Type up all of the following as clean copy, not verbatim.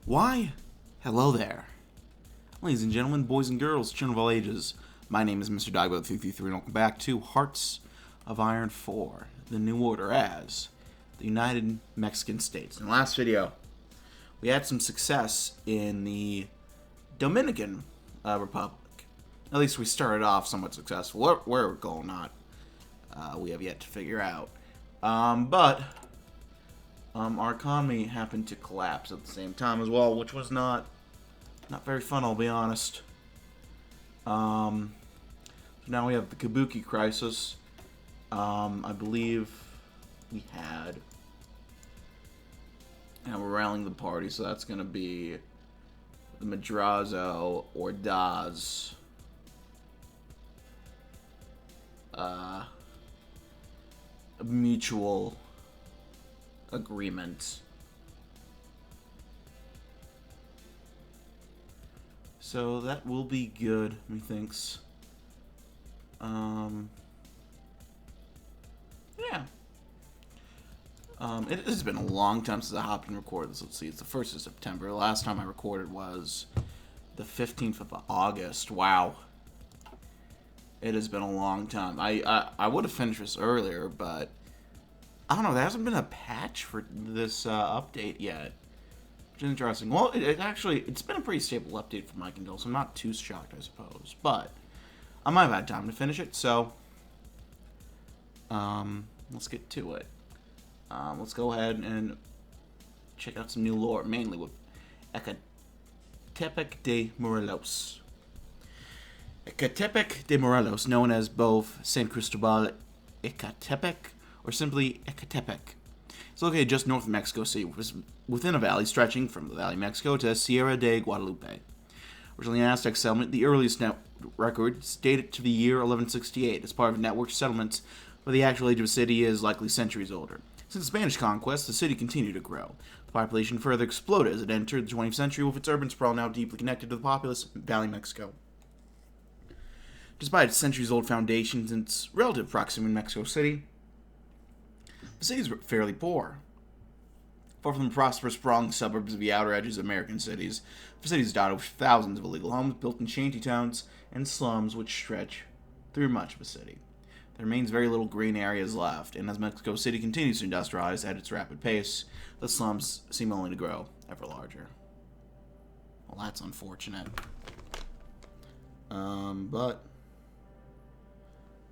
Why, hello there. Ladies and gentlemen, boys and girls, children of all ages, my name is Mr. Dogbo333 and welcome back to Hearts of Iron 4, the New Order as the United Mexican States. In the last video, we had some success in the Dominican Republic. At least we started off somewhat successful. Where we're going, we have yet to figure out. But our economy happened to collapse at the same time as well, which was not very fun, I'll be honest. So now we have the Kabuki Crisis. I believe we had... And we're rallying the party, so that's going to be the Madrazo or Daz. A mutual agreement. So that will be good, methinks. Yeah. It has been a long time since I hopped and recorded this. Let's see, it's the 1st of September. The last time I recorded was the 15th of August. Wow. It has been a long time. I would have finished this earlier, but I don't know. There hasn't been a patch for this update yet, which is interesting. Well, it's been a pretty stable update from my Kindle, so I'm not too shocked, I suppose. But I might have had time to finish it, so let's get to it. Let's go ahead and check out some new lore, mainly with Ecatepec de Morelos. Ecatepec de Morelos, known as both San Cristobal Ecatepec or simply Ecatepec. It's located just north of Mexico City, within a valley stretching from the Valley of Mexico to Sierra de Guadalupe. Originally an Aztec settlement, the earliest records date it to the year 1168 as part of networked settlements, but the actual age of the city is likely centuries older. Since the Spanish conquest, the city continued to grow. The population further exploded as it entered the 20th century, with its urban sprawl now deeply connected to the populous Valley of Mexico. Despite its centuries-old foundations and its relative proximity to Mexico City, the city is fairly poor. Far from the prosperous, sprawling suburbs of the outer edges of American cities, the city is dotted with thousands of illegal homes built in shanty towns and slums which stretch through much of the city. There remains very little green areas left, and as Mexico City continues to industrialize at its rapid pace, the slums seem only to grow ever larger. Well, that's unfortunate. But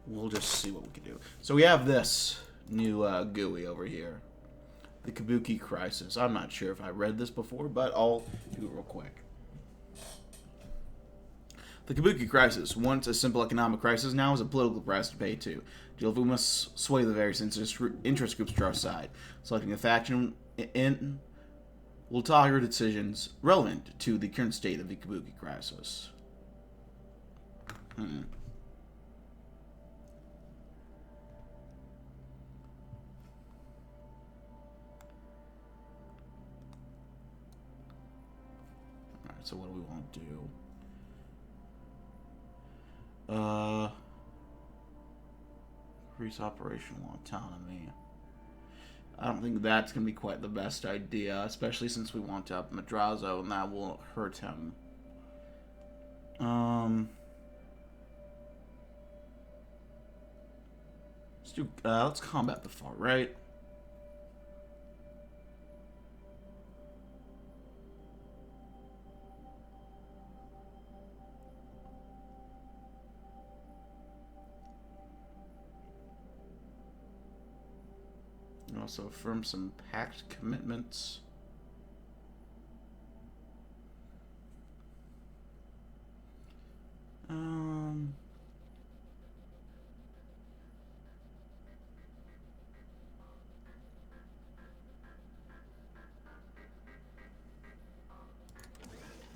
we'll just see what we can do. So we have this new GUI over here, the Kabuki Crisis. I'm not sure if I read this before, but I'll do it real quick. The Kabuki Crisis, once a simple economic crisis, now is a political price to pay to. Deal with we must sway the various interest groups to our side. Selecting a faction in will target decisions relevant to the current state of the Kabuki Crisis. Alright, so what do we want to do? Increase operational autonomy. I don't think that's going to be quite the best idea, especially since we want up Madrazo, and that will hurt him. Let's combat the far right. Also affirm some pact commitments.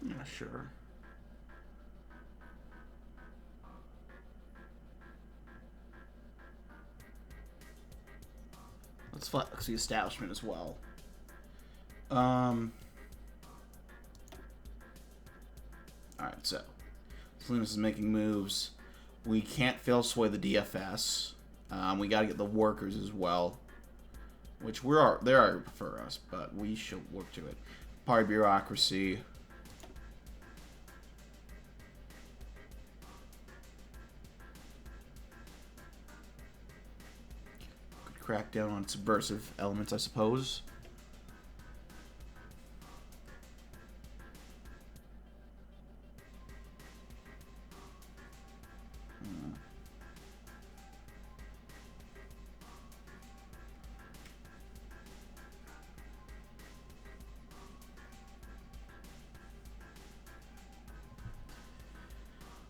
Yeah, sure. Let's flex the establishment as well. Alright, so Salinas is making moves. We can't fail sway the DFS. We gotta get the workers as well. Which they already prefer us, but we should work to it. party bureaucracy. Could crack down on subversive elements, I suppose.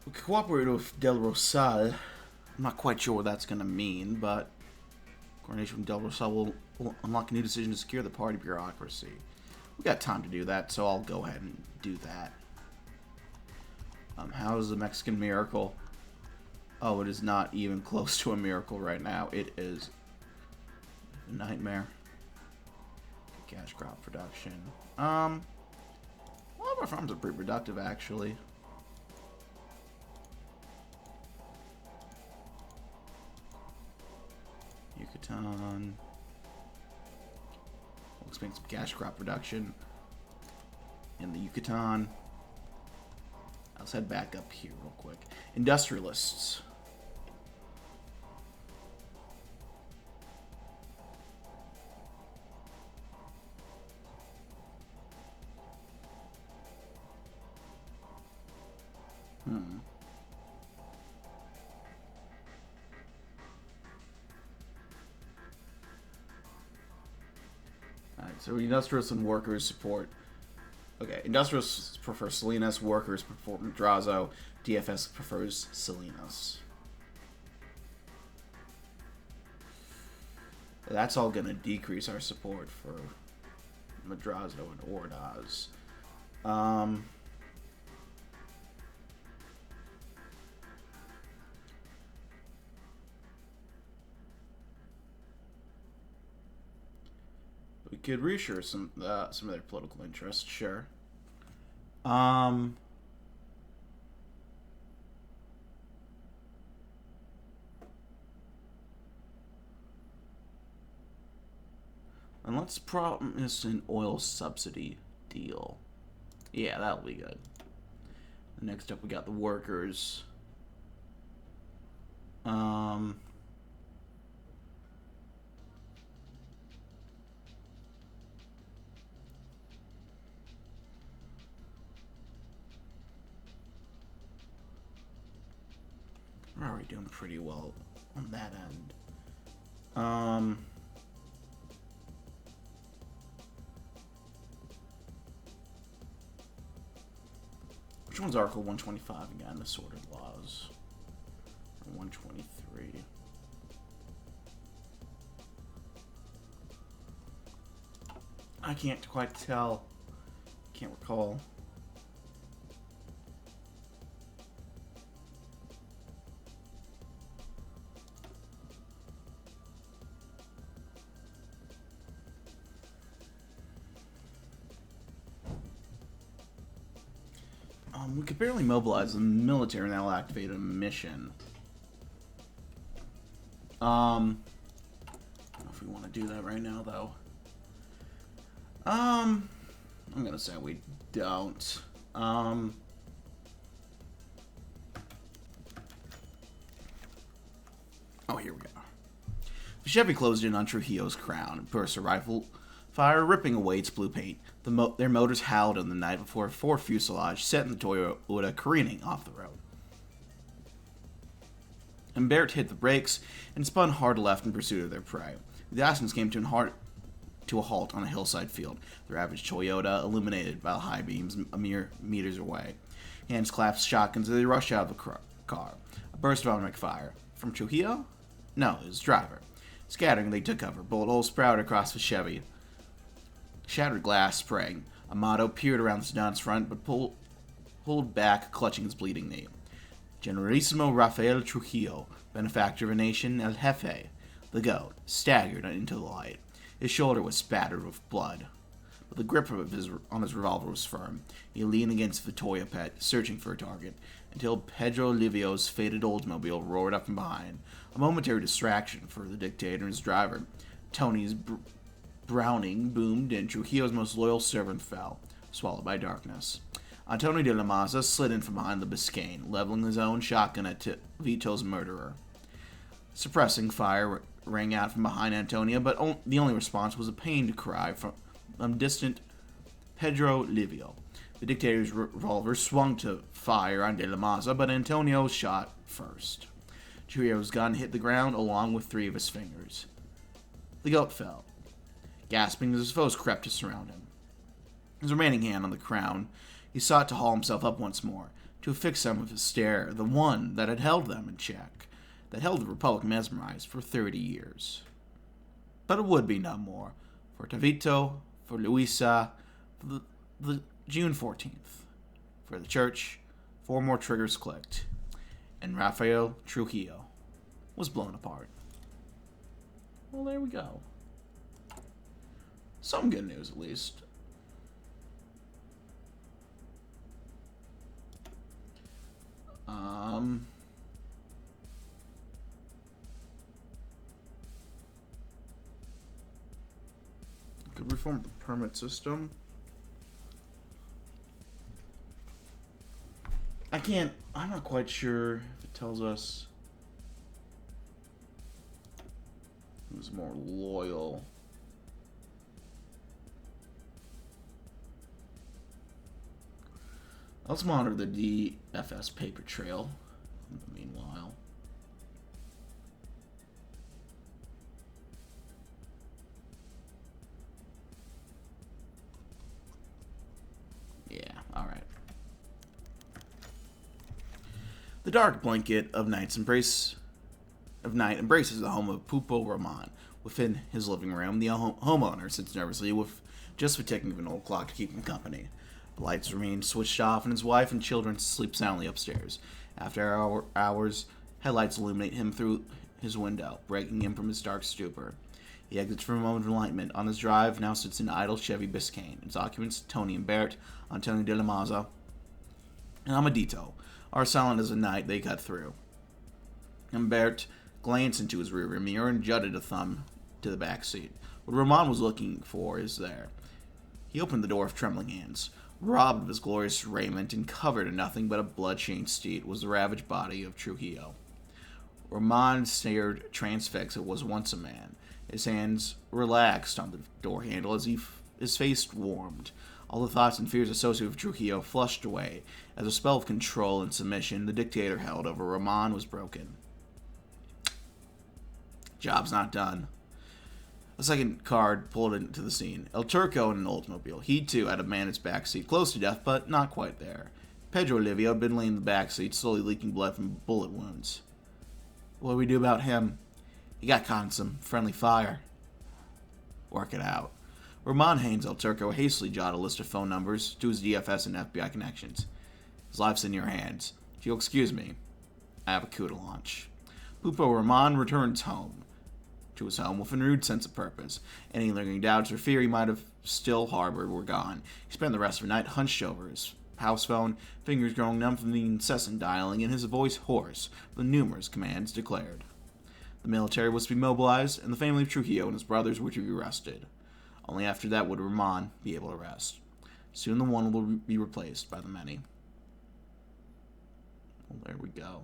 We could cooperate with Del Rosal. I'm not quite sure what that's going to mean, but coordination with Del Rosal will unlock a new decision to secure the party bureaucracy. We got time to do that, so I'll go ahead and do that. How is the Mexican miracle? Oh, it is not even close to a miracle right now. It is a nightmare. Cash crop production. A lot of our farms are pretty productive, actually. Yucatan. We'll expand some cash crop production in the Yucatan. Let's head back up here real quick. Industrialists. Alright, so industrialists and workers support. Okay, industrialists prefer Salinas, workers prefer Madrazo, DFS prefers Salinas. That's all going to decrease our support for Madrazo and Ordaz. We could reassure some of their political interests, sure. And let's promise an oil subsidy deal. Yeah, that'll be good. Next up, we got the workers. We're already doing pretty well on that end. Which one's Article 125 again? Assorted laws. 123. I can't quite tell. Can't recall. We could barely mobilize the military and that'll activate a mission. I don't know if we want to do that right now, though. I'm gonna say we don't. Oh, here we go. The Chevy closed in on Trujillo's crown and burst a rifle fire, ripping away its blue paint. Their motors howled on the night before four fuselage sent the Toyota careening off the road. And Barrett hit the brakes and spun hard left in pursuit of their prey. The Assassins came to a halt on a hillside field, their average Toyota illuminated by the high beams a mere meters away. Hands clasped shotguns as they rushed out of the car. A burst of automatic fire. From Trujillo? No, it was the driver. Scattering, they took cover. Bullet holes sprouted across the Chevy. Shattered glass sprang. Amato peered around the sedan's front, but pulled back, clutching his bleeding knee. Generalissimo Rafael Trujillo, benefactor of a nation, El Jefe, the goat, staggered into the light. His shoulder was spattered with blood, but the grip on his revolver was firm. He leaned against the Toya pet, searching for a target, until Pedro Livio's faded Oldsmobile roared up from behind, a momentary distraction for the dictator and his driver. Tony's Browning boomed, and Trujillo's most loyal servant fell. swallowed by darkness. Antonio de la Maza slid in from behind the Biscayne, leveling his own shotgun at Vito's murderer. Suppressing fire rang out from behind Antonio, but the only response was a pained cry from distant Pedro Livio. The dictator's revolver swung to fire on de la Maza, but Antonio shot first. Trujillo's gun hit the ground along with 3 of his fingers. The goat fell, gasping as his foes crept to surround him. His remaining hand on the crown, he sought to haul himself up once more, to affix some of his stare, the one that had held them in check, that held the Republic mesmerized for 30 years. But it would be no more, for Tavito, for Luisa, for the June 14th. For the church, 4 more triggers clicked, and Rafael Trujillo was blown apart. Well, there we go. Some good news, at least. Could reform the permit system. I'm not quite sure if it tells us who's more loyal. Let's monitor the DFS paper trail in the meanwhile. Yeah, alright. The dark blanket of night embraces the home of Pupo Roman. Within his living room, the homeowner sits nervously just for ticking of an old clock to keep him company. The lights remain switched off, and his wife and children sleep soundly upstairs. After hours, headlights illuminate him through his window, breaking him from his dark stupor. He exits for a moment of enlightenment. On his drive now sits an idle Chevy Biscayne. Its occupants, Tony and Bert, Antonio de la Maza, and Amadito, are silent as a night they cut through. And Bert glanced into his rearview mirror and jutted a thumb to the back seat. What Roman was looking for is there. He opened the door with trembling hands. Robbed of his glorious raiment and covered in nothing but a blood-stained steed was the ravaged body of Trujillo. Roman stared transfixed. It was once a man. His hands relaxed on the door handle as his face warmed. All the thoughts and fears associated with Trujillo flushed away as a spell of control and submission the dictator held over Roman was broken. Job's not done. A second card pulled into the scene. El Turco in an Oldsmobile. He, too, had a man in his backseat, close to death, but not quite there. Pedro Livio had been laying in the backseat, slowly leaking blood from bullet wounds. What do we do about him? He got caught in some friendly fire. Work it out. Roman hands El Turco hastily jotted a list of phone numbers to his DFS and FBI connections. His life's in your hands. If you'll excuse me, I have a coup to launch. Pupo Roman returns to his home with a renewed sense of purpose. Any lingering doubts or fear he might have still harbored were gone. He spent the rest of the night hunched over his house phone, fingers growing numb from the incessant dialing, and his voice hoarse with the numerous commands declared. The military was to be mobilized, and the family of Trujillo and his brothers were to be arrested. Only after that would Roman be able to rest. Soon the one will be replaced by the many. Well, there we go.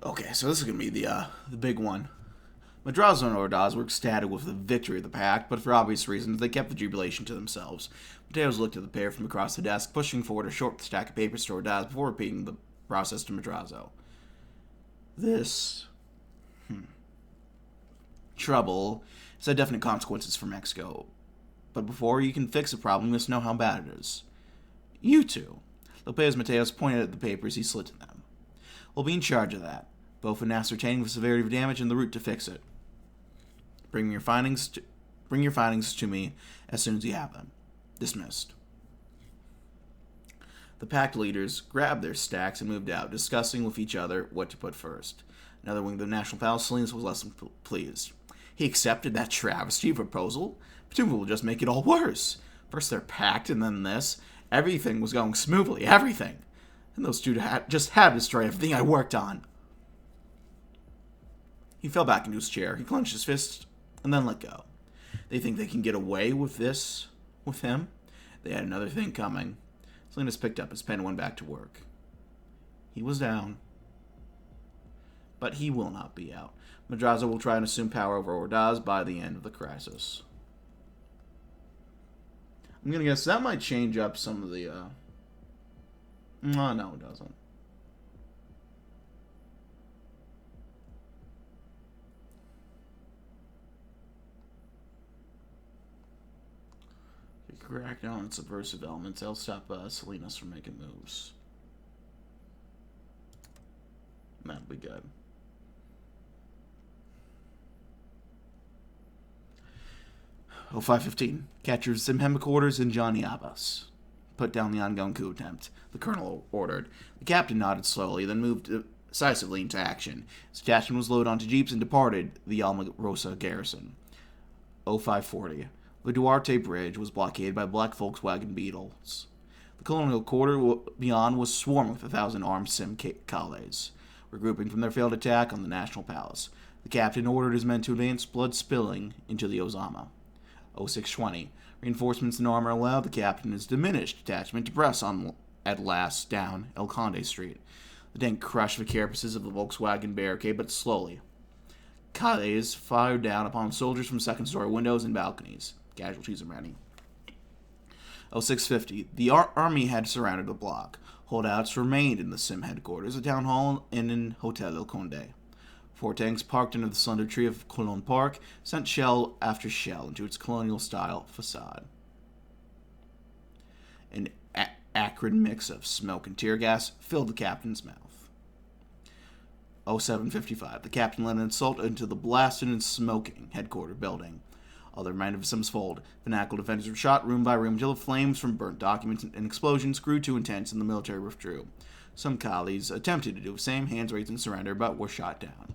Okay, so this is going to be the big one. Madrazo and Ordaz were ecstatic with the victory of the pact, but for obvious reasons, they kept the jubilation to themselves. Mateos looked at the pair from across the desk, pushing forward a short stack of papers to Ordaz before repeating the process to Madrazo. This trouble has had definite consequences for Mexico, but before you can fix a problem, you must know how bad it is. You two, Lopez Mateos pointed at the papers he slid to them, will be in charge of that, both in ascertaining the severity of damage and the route to fix it. Bring your findings to me as soon as you have them. Dismissed. The pact leaders grabbed their stacks and moved out, discussing with each other what to put first. Another wing of the National Palace, Salinas was less than pleased. He accepted that travesty proposal, but it will just make it all worse. First they're packed, and then this. Everything was going smoothly, everything. And those two just had destroyed everything I worked on. He fell back into his chair. He clenched his fist and then let go. They think they can get away with this with him? They had another thing coming. Salinas picked up his pen and went back to work. He was down. But he will not be out. Madrazo will try and assume power over Ordaz by the end of the crisis. I'm going to guess that might change up some of the... No, it doesn't. Crack down on subversive elements. They'll stop Salinas from making moves. That'll be good. Oh, 5:15. Captures Simhem quarters and Johnny Abbas. Put down the ongoing coup attempt, the colonel ordered. The captain nodded slowly, then moved decisively into action. His detachment was loaded onto jeeps and departed the Almarosa garrison. Oh, 5:40. The Duarte Bridge was blockaded by black Volkswagen Beetles. The colonial quarter beyond was swarming with 1,000 armed Simcales, regrouping from their failed attack on the National Palace. The captain ordered his men to advance, blood spilling, into the Ozama. 0620. Reinforcements and armor allowed the captain's diminished detachment to press on at last down El Conde Street. The tank crushed the carapaces of the Volkswagen barricade, but slowly. Calles fired down upon soldiers from second-story windows and balconies. Casualties are many. 0650. The army had surrounded the block. Holdouts remained in the Sim headquarters, a town hall, and in Hotel El Conde. 4 tanks parked under the slender tree of Colon Park sent shell after shell into its colonial-style facade. An acrid mix of smoke and tear gas filled the captain's mouth. 0755. The captain led an assault into the blasted and smoking headquarters building. Other men of Sim's fold. Fanatical defenders were shot room by room until the flames from burnt documents and explosions grew too intense and the military withdrew. Some collies attempted to do the same, hands raised in surrender, but were shot down.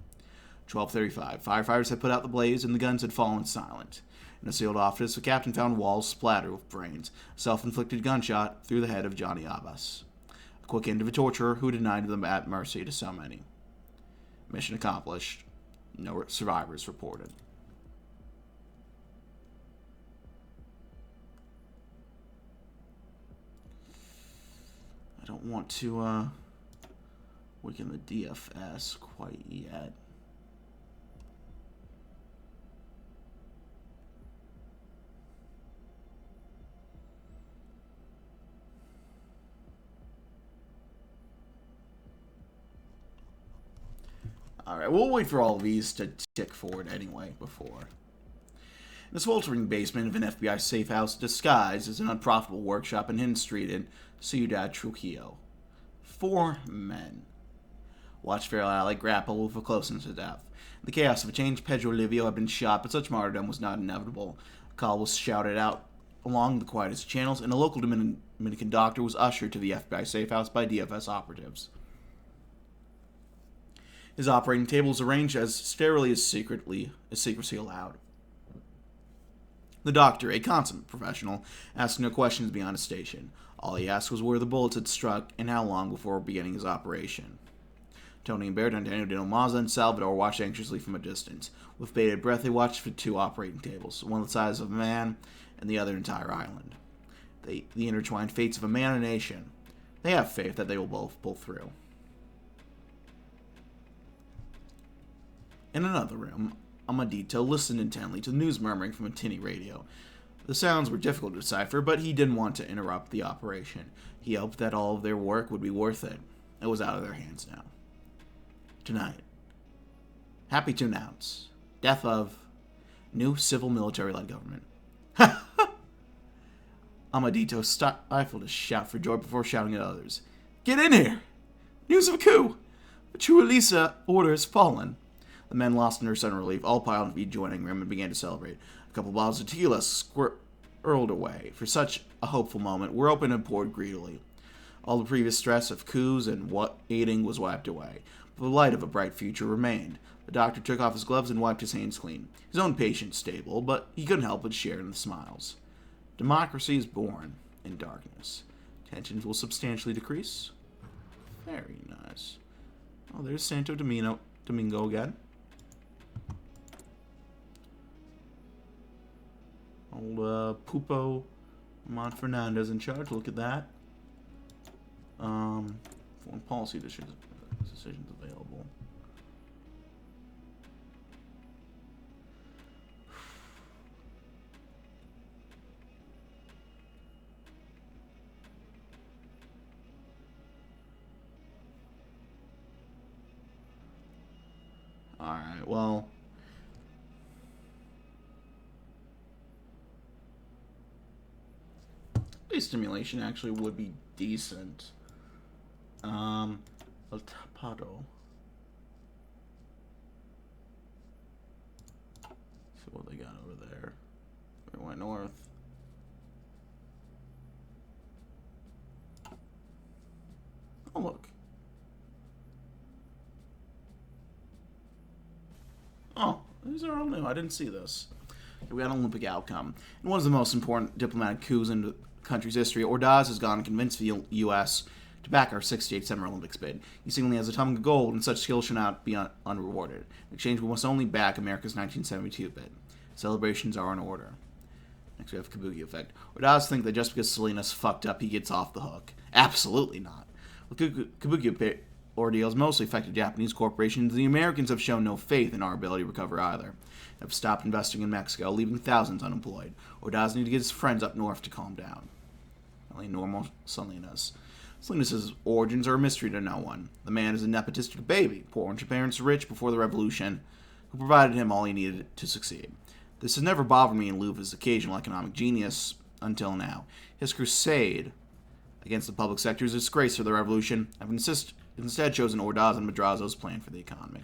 12:35. Firefighters had put out the blaze and the guns had fallen silent. In a sealed office, the captain found walls splattered with brains. A self-inflicted gunshot through the head of Johnny Abbas. A quick end of a torturer who denied them at mercy to so many. Mission accomplished. No survivors reported. I don't want to weaken the DFS quite yet. Alright, we'll wait for all of these to tick forward anyway before. In the sweltering basement of an FBI safe house disguised as an unprofitable workshop in Hidden Street in Ciudad Trujillo. 4 men. Watched Feral Alley grapple with a closeness to death. In the chaos of a change, Pedro Livio had been shot, but such martyrdom was not inevitable. A call was shouted out along the quietest channels, and a local Dominican doctor was ushered to the FBI safe house by DFS operatives. His operating table was arranged as sterilely as secrecy allowed. The doctor, a consummate professional, asked no questions beyond his station. All he asked was where the bullets had struck and how long before beginning his operation. Tony and Baird, Antonio de Maza, and Salvador watched anxiously from a distance. With bated breath, they watched for 2 operating tables, one the size of a man and the other an entire island. The intertwined fates of a man and a nation. They have faith that they will both pull through. In another room, Amadito listened intently to the news murmuring from a tinny radio. The sounds were difficult to decipher, but he didn't want to interrupt the operation. He hoped that all of their work would be worth it. It was out of their hands now. Tonight, happy to announce, death of new civil military-led government. Amadito stifled a shout for joy before shouting at others. Get in here! News of a coup! The Chualisa order has fallen. The men lost in their sudden relief, all piled into the adjoining room and began to celebrate. A couple bottles of tequila swirled away. For such a hopeful moment, were opened and poured greedily. All the previous stress of coups and aiding was wiped away. The light of a bright future remained. The doctor took off his gloves and wiped his hands clean. His own patient's stable, but he couldn't help but share in the smiles. Democracy is born in darkness. Tensions will substantially decrease. Very nice. Oh, there's Santo Domingo again. Old Pupo Mont Fernandez in charge. Look at that. Foreign policy decisions available. Alright, well. Stimulation actually would be decent. El Tapado. See what they got over there. We went north. Oh, look. Oh, these are all new. I didn't see this. We got an Olympic outcome. In one of the most important diplomatic coups in the country's history, Ordaz has gone and convinced the U.S. to back our 68 Summer Olympics bid. He seemingly has a ton of gold, and such skill should not be unrewarded. In exchange, we must only back America's 1972 bid. Celebrations are in order. Next, we have Kabuki effect. Ordaz think that just because Salinas fucked up, he gets off the hook. Absolutely not. The Kabuki ordeal has mostly affected Japanese corporations. The Americans have shown no faith in our ability to recover either. Have stopped investing in Mexico, leaving thousands unemployed. Ordaz need to get his friends up north to calm down. Only normal Salinas. Salinas' origins are a mystery to no one. The man is a nepotistic baby, poor and parents rich before the revolution, who provided him all he needed to succeed. This has never bothered me in lieu of his occasional economic genius until now. His crusade against the public sector is a disgrace for the revolution. I've instead chosen Ordaz and Madrazo's plan for the economy.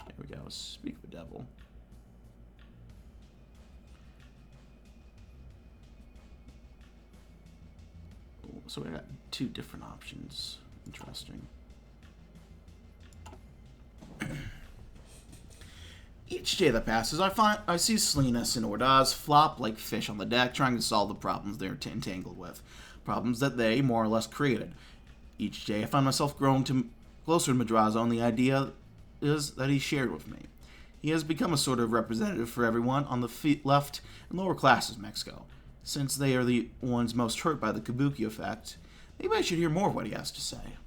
There we go. Speak the devil. So we got two different options. Interesting. Each day that passes, I see Salinas and Ordaz flop like fish on the deck, trying to solve the problems they're entangled with. Problems that they, more or less, created. Each day I find myself growing closer to Madrazo, and the idea is that he shared with me. He has become a sort of representative for everyone on the left and lower classes of Mexico. Since they are the ones most hurt by the Kabuki effect, maybe I should hear more of what he has to say.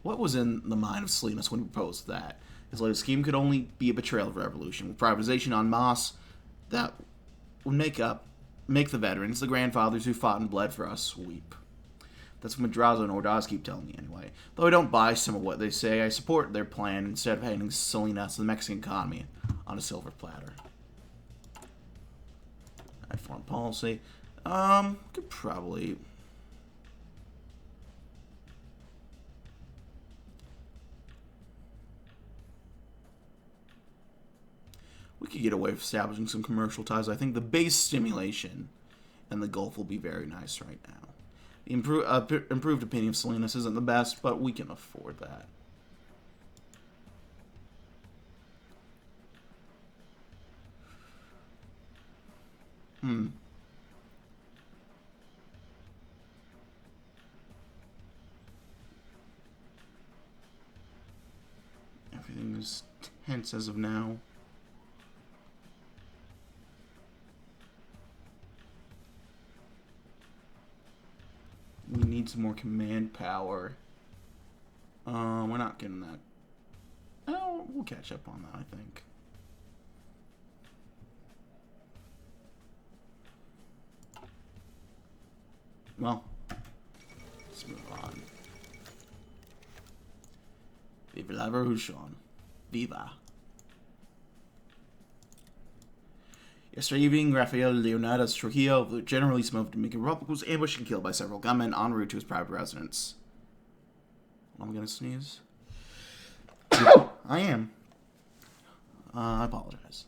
What was in the mind of Salinas when he proposed that? His latest scheme could only be a betrayal of revolution, with privatization en masse that would make the veterans, the grandfathers who fought and bled for us, weep. That's what Madrazo and Ordaz keep telling me anyway. Though I don't buy some of what they say, I support their plan instead of handing Salinas the Mexican economy on a silver platter. Alright, foreign policy. Could probably... We could get away with establishing some commercial ties. I think the base stimulation and the Gulf will be very nice right now. The improved opinion of Salinas isn't the best, but we can afford that. Everything is tense as of now. We need some more command power. We're not getting that. Oh, we'll catch up on that, I think. Well, let's move on. Viva la Revolution. Viva. Yesterday evening, Rafael Leonidas Trujillo, the general release of the Dominican Republic, was ambushed and killed by several gunmen en route to his private residence. I'm gonna sneeze. I am. I apologize.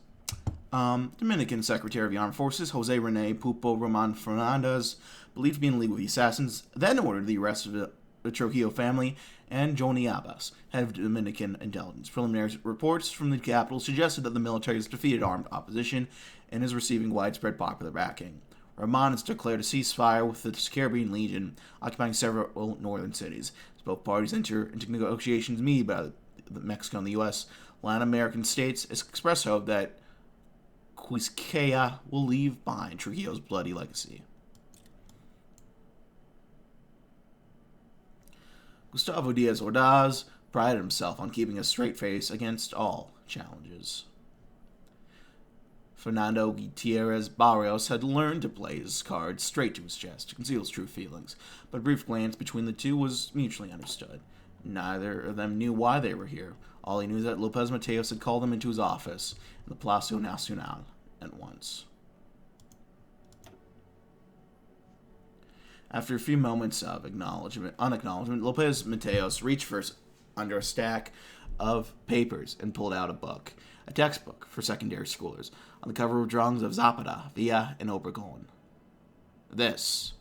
Dominican Secretary of the Armed Forces, Jose Rene Pupo Roman Fernandez, believed to be in league with the assassins, then ordered the arrest of the Trujillo family, and Johnny Abbas, head of Dominican intelligence. Preliminary reports from the capital suggested that the military has defeated armed opposition and is receiving widespread popular backing. Rahman has declared a ceasefire with the Caribbean Legion occupying several northern cities. As both parties enter into negotiations made by Mexico and the U.S., Latin American states express hope that Quisqueya will leave behind Trujillo's bloody legacy. Gustavo Diaz Ordaz prided himself on keeping a straight face against all challenges. Fernando Gutierrez Barrios had learned to play his cards straight to his chest to conceal his true feelings, but a brief glance between the two was mutually understood. Neither of them knew why they were here. All he knew was that Lopez Mateos had called them into his office in the Palacio Nacional at once. After a few moments of unacknowledgement, Lopez Mateos reached under a stack of papers and pulled out a book, a textbook for secondary schoolers. On the cover were drawings of Zapata, Villa, and Obregón. This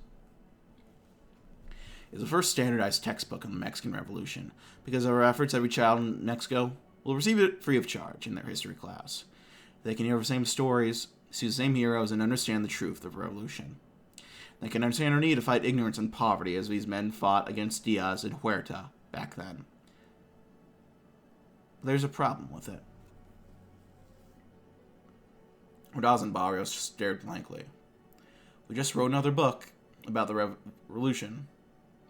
is the first standardized textbook on the Mexican Revolution. Because of our efforts, every child in Mexico will receive it free of charge in their history class. They can hear the same stories, see the same heroes, and understand the truth of the revolution. They can understand our need to fight ignorance and poverty as these men fought against Diaz and Huerta back then. There's a problem with it. Ordaz and Barrios stared blankly. We just wrote another book about the revolution,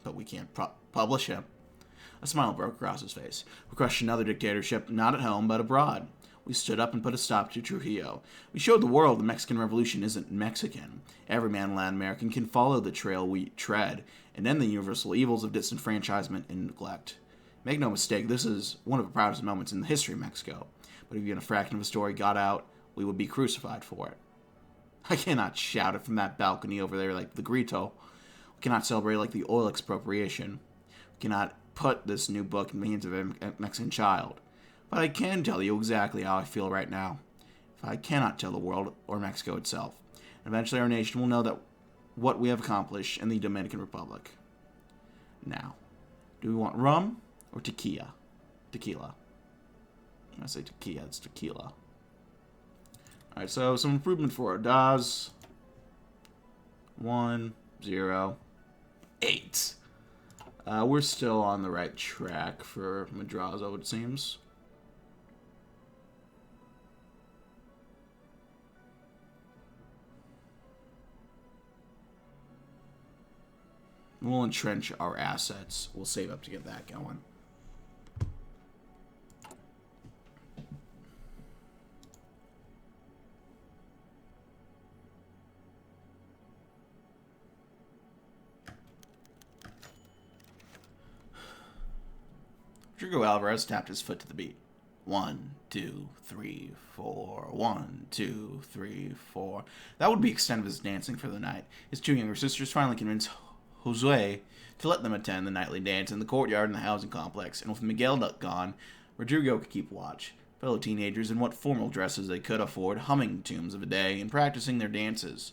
but we can't publish it. A smile broke across his face. We crushed another dictatorship, not at home, but abroad. We stood up and put a stop to Trujillo. We showed the world the Mexican Revolution isn't Mexican. Every man in Latin America can follow the trail we tread and end the universal evils of disenfranchisement and neglect. Make no mistake, this is one of the proudest moments in the history of Mexico. But if even a fraction of the story got out, we would be crucified for it. I cannot shout it from that balcony over there like the grito. We cannot celebrate like the oil expropriation. We cannot put this new book in the hands of a Mexican child. But I can tell you exactly how I feel right now. If I cannot tell the world or Mexico itself, eventually our nation will know that what we have accomplished in the Dominican Republic. Now, do we want rum or tequila? Tequila. When I say tequila, it's tequila. Alright, so some improvement for Ordaz. 1, 0, 8. We're still on the right track for Madrazo, it seems. We'll entrench our assets. We'll save up to get that going. Rodrigo Alvarez tapped his foot to the beat. 1, 2, 3, 4. 1, 2, 3, 4. That would be the extent of his dancing for the night. His two younger sisters finally convinced Josue to let them attend the nightly dance in the courtyard in the housing complex, and with Miguel gone, Rodrigo could keep watch. Fellow teenagers in what formal dresses they could afford, humming tunes of a day and practicing their dances,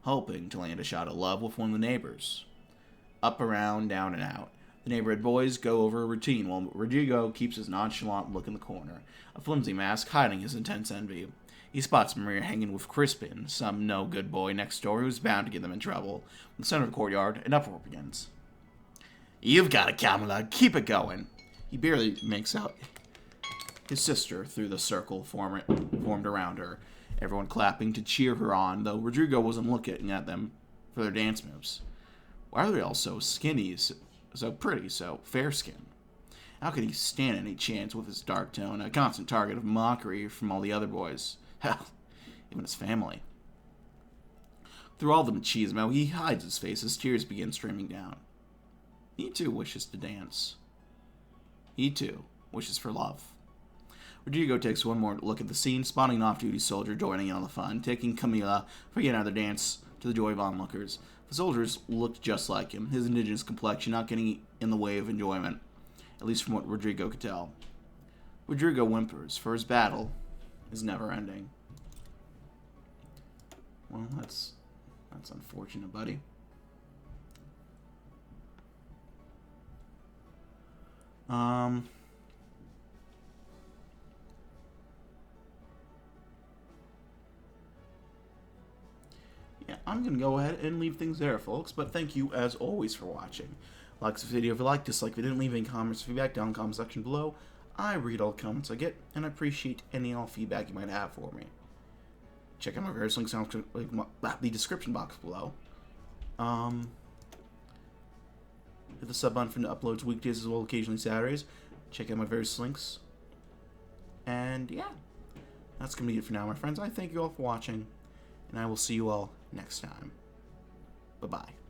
hoping to land a shot of love with one of the neighbors. Up, around, down, and out. The neighborhood boys go over a routine while Rodrigo keeps his nonchalant look in the corner, a flimsy mask hiding his intense envy. He spots Maria hanging with Crispin, some no-good boy next door who's bound to get them in trouble. In the center of the courtyard, an uproar begins. You've got it, Kamala. Keep it going. He barely makes out his sister through the circle formed around her, everyone clapping to cheer her on, though Rodrigo wasn't looking at them for their dance moves. Why are they all so skinny, so pretty, so fair-skinned? How could he stand any chance with his dark tone, a constant target of mockery from all the other boys? Hell, even his family. Through all the machismo, he hides his face as tears begin streaming down. He too wishes to dance. He too wishes for love. Rodrigo takes one more look at the scene, spotting an off-duty soldier joining in on the fun, taking Camila for yet another dance to the joy of onlookers. The soldiers looked just like him, his indigenous complexion not getting in the way of enjoyment, at least from what Rodrigo could tell. Rodrigo whimpers, for his battle is never ending. Well, that's unfortunate, buddy. Yeah, I'm going to go ahead and leave things there, folks. But thank you, as always, for watching. Like this video if you like, dislike if you didn't, leave any comments or feedback down in the comment section below. I read all the comments I get, and I appreciate any and all feedback you might have for me. Check out my various links in the description box below. Hit the sub button for the uploads weekdays as well, occasionally Saturdays. Check out my various links. And yeah, that's going to be it for now, my friends. I thank you all for watching, and I will see you all next time. Bye-bye.